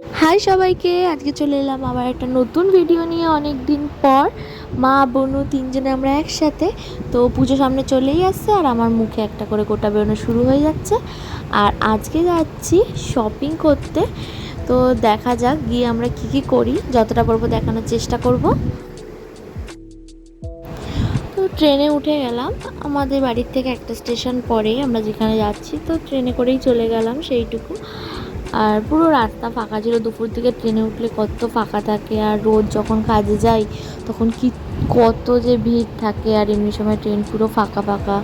High সবাইকে, আজকে চলে এলাম আবার একটা নতুন ভিডিও নিয়ে। অনেক দিন পর মা বোনু তিনজনে আমরা একসাথে। তো পুজো সামনে চলেই আসছে আর আমার মুখে একটা করে গোটা বেরোনো শুরু হয়ে যাচ্ছে। আর আজকে যাচ্ছি শপিং করতে। তো দেখা যাক গিয়ে আমরা কি করি, যতটা পারবো দেখানোর চেষ্টা করব। তো ট্রেনে উঠে গেলাম, আমাদের বাড়ির থেকে একটা স্টেশন পরেই আমরা যেখানে যাচ্ছি। তো ট্রেনে করেই চলে গেলাম সেইটুকু। আর পুরো রাস্তা ফাঁকা ছিল, দুপুর দিকে ট্রেনে উঠলে কত ফাঁকা থাকে। আর রোজ যখন কাজে যাই তখন কত যে ভিড় থাকে, আর এমনি সময় ট্রেন পুরো ফাঁকা ফাঁকা।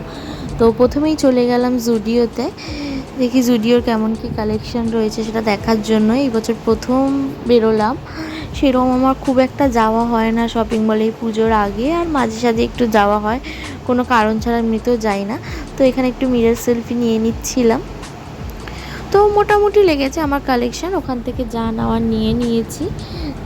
তো প্রথমেই চলে গেলাম জুডিওতে, দেখি জুডিওর কেমন কি কালেকশন রয়েছে সেটা দেখার জন্য। এই বছর প্রথম বেরোলাম, সেরকম আমার খুব একটা যাওয়া হয় না শপিং মলে এই পুজোর আগে, আর মাঝে সাঝে একটু যাওয়া হয়, কোনো কারণ ছাড়া এমনিতেও যাই না। তো এখানে একটু মিরর সেলফি নিয়ে নিচ্ছিলাম। তো মোটামুটি লেগেছে আমার কালেকশান, ওখান থেকে যা নেওয়ার নিয়ে নিয়েছি।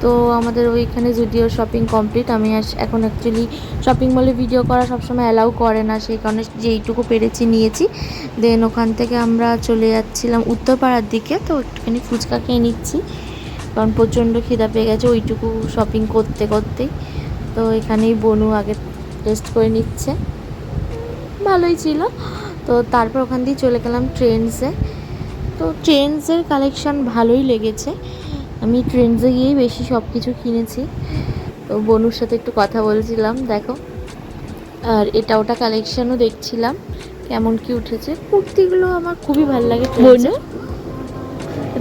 তো আমাদের ওইখানে জুডিওর শপিং কমপ্লিট। আমি এখন অ্যাকচুয়ালি শপিং মলে ভিডিও করা সবসময় অ্যালাউ করে না, সেই কারণে যেইটুকু পেরেছি নিয়েছি। দেন ওখান থেকে আমরা চলে যাচ্ছিলাম উত্তরপাড়ার দিকে। তো একটুখানি ফুচকা খেয়ে নিচ্ছি, কারণ প্রচণ্ড খিদা পেয়ে গেছে ওইটুকু শপিং করতে করতেই। তো এখানেই বনু আগে টেস্ট করে নিচ্ছে, ভালোই ছিল। তো তারপর ওখান দিয়ে চলে গেলাম ট্রেন্ডসে। তো ট্রেন্ডসের কালেকশান ভালোই লেগেছে, আমি ট্রেন্ডসে গিয়েই বেশি সব কিছু কিনেছি। তো বনুর সাথে একটু কথা বলছিলাম দেখো, আর এটা ওটা কালেকশানও দেখছিলাম কেমন কি উঠেছে। কুর্তিগুলো আমার খুবই ভালো লাগে ট্রেন্ডসে।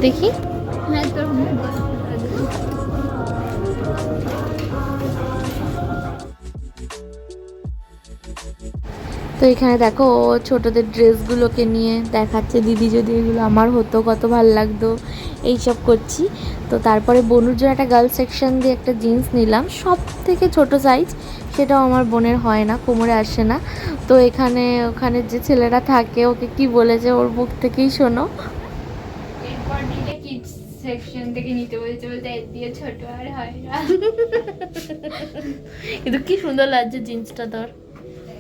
দেখি তো এখানে দেখো ছোটদের ড্রেসগুলোকে নিয়ে দেখাচ্ছে, দিদি যদি এগুলো আমার হতো কত ভালো লাগতো, এইসব করছি। তো তারপরে বনুর জন্য একটা গার্লস সেকশন দিয়ে একটা জিন্স নিলাম, সব থেকে ছোটো সাইজ, সেটাও আমার বোনের হয় না, কোমরে আসে না। তো ওখানে যে ছেলেরা থাকে ওকে কি বলেছে ওর মুখ থেকেই শোনো। এরপর দিলে কিডস সেকশন থেকে নিতে বলতে বলতে এর দিয়ে ছোট আর হয় না। কিন্তু কি সুন্দর লাগছে জিন্সটা তোর।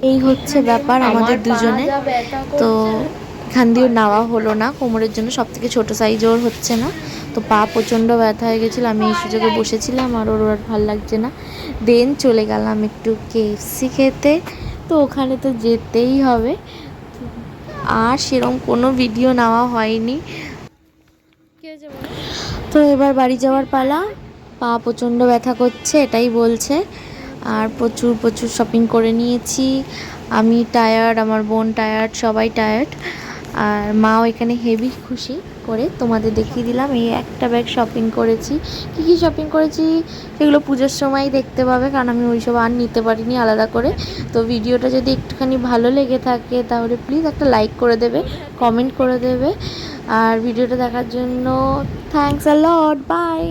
এই হচ্ছে ব্যাপার আমাদের দুজনে। তো এখান দিয়েও নেওয়া হলো না, কোমরের জন্য সব থেকে ছোটো সাইজ ওর হচ্ছে না। তো পা প্রচণ্ড ব্যথা হয়ে গেছিলো, আমি এই সুযোগে বসেছিলাম আর ওর আর ভালো লাগছে না। দেন চলে গেলাম একটু কেএফসি খেতে। তো ওখানে তো যেতেই হবে, আর সেরকম কোনো ভিডিও নেওয়া হয়নি। তো এবার বাড়ি যাওয়ার পালা, পা প্রচণ্ড ব্যথা করছে এটাই বলছে। আর প্রচুর প্রচুর শপিং করে নিয়েছি, আমি টায়ার্ড, আমার বোন টায়ার্ড, সবাই টায়ার্ড। আর মাও এখানে হেভি খুশি করে তোমাদের দেখিয়ে দিলাম। এই একটা ব্যাগ শপিং করেছি, কী শপিং করেছি সেগুলো পুজোর সময় দেখতে পাবে, কারণ আমি ওইসব আর নিতে পারিনি আলাদা করে। তো ভিডিওটা যদি একটুখানি ভালো লেগে থাকে তাহলে প্লিজ একটা লাইক করে দেবে, কমেন্ট করে দেবে। আর ভিডিওটা দেখার জন্য থ্যাঙ্কস আ লট, বাই।